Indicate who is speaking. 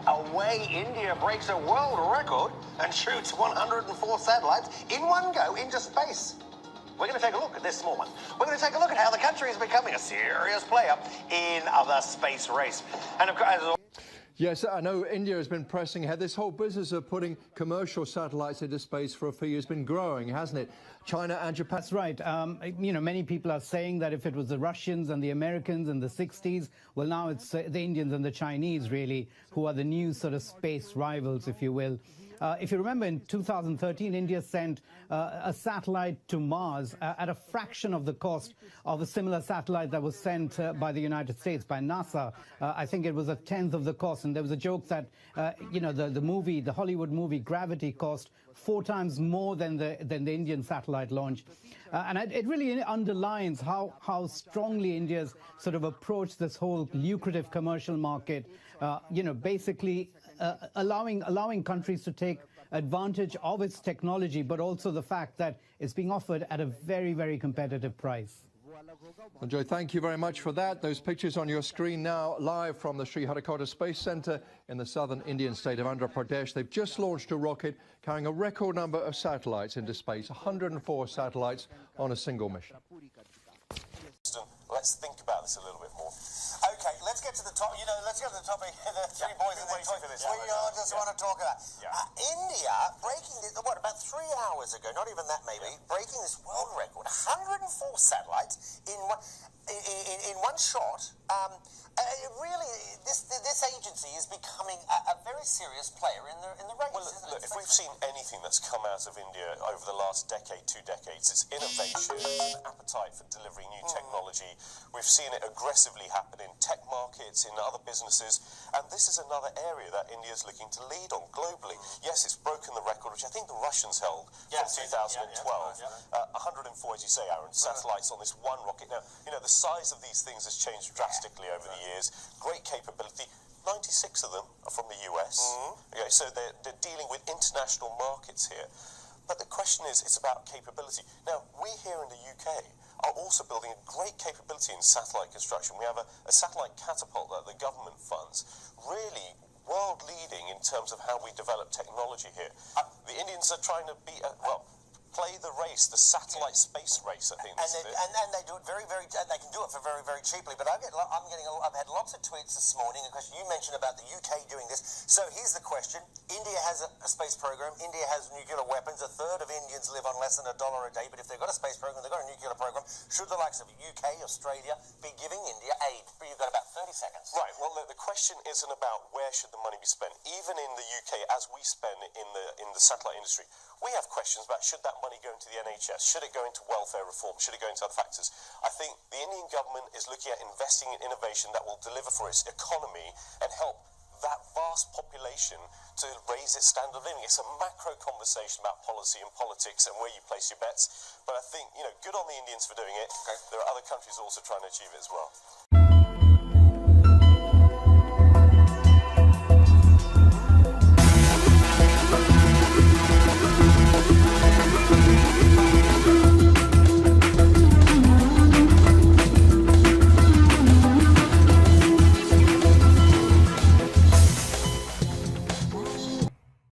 Speaker 1: away India breaks a world record and shoots 104 satellites in one go into space. We're going to take a look at this small one. We're going to take a look at how the country is becoming a serious player in the space race. And of course,
Speaker 2: yes, I know India has been pressing ahead. This whole business of putting commercial satellites into space for a few years has been growing, hasn't it? China and Japan.
Speaker 3: That's right. You know, many people are saying that if it was the Russians and the Americans in the 60s, well, now it's the Indians and the Chinese, really, who are the new sort of space rivals, if you will. If you remember, in 2013, India sent a satellite to Mars at a fraction of the cost of a similar satellite that was sent by the United States, by NASA. I think it was a tenth of the cost. And there was a joke that, you know, the Hollywood movie Gravity cost 4 times more than the Indian satellite launch. And it really underlines how strongly India's sort of approached this whole lucrative commercial market, you know, basically allowing countries to take advantage of its technology, but also the fact that it's being offered at a very, very competitive price.
Speaker 2: Well, Joe, thank you very much for that. Those pictures on your screen now, live from the Sriharikota Space Centre in the southern Indian state of Andhra Pradesh. They've just launched a rocket carrying a record number of satellites into space, 104 satellites on a single mission.
Speaker 4: Let's think about this a little bit more. Okay, let's get to the top. You know, let's get to the topic. The three boys in the toilet. We all just want to talk about India breaking this, what, about 3 hours ago, not even that maybe, breaking this world record, 104 satellites in one shot. Really, this agency is becoming a very serious player in the race. Well, look, if we've seen anything that's come out of India over the last decade, 2 decades, it's innovation, it's an appetite for delivering new technology. We've seen it aggressively happen in tech markets, in other businesses, and this is another area that India is looking to lead on globally. Yes, it's broken the record, which I think the Russians held from 2012. 104, as you say, Aaron, satellites on this one rocket. Now, you know, the size of these things has changed drastically over the years. Great capability. 96 of them are from the US. Okay, so they're dealing with international markets here. But the question is, it's about capability. Now, we here in the UK are also building a great capability in satellite construction. We have a satellite catapult that the government funds, really world-leading in terms of how we develop technology here. The Indians are trying to play the race, the satellite space race, I think. And they do it very, very, and they can do it for very, very cheaply. But I've had lots of tweets this morning. A question you mentioned about the UK doing this. So here's the question. India has a space program. India has nuclear weapons. A third of Indians live on less than $1 a day. But if they've got a space program, they've got a nuclear program, should the likes of UK, Australia be giving India aid? But you've got about 30 seconds. Right. Well, the question isn't about where should the money be spent. Even in the UK, as we spend in the satellite industry, we have questions about should that money go into the NHS? Should it go into welfare reform? Should it go into other factors? I think the Indian government is looking at investing in innovation that will deliver for its economy and help that vast population to raise its standard of living. It's a macro conversation about policy and politics and where you place your bets. But I think, you know, good on the Indians for doing it. Okay. There are other countries also trying to achieve it as well.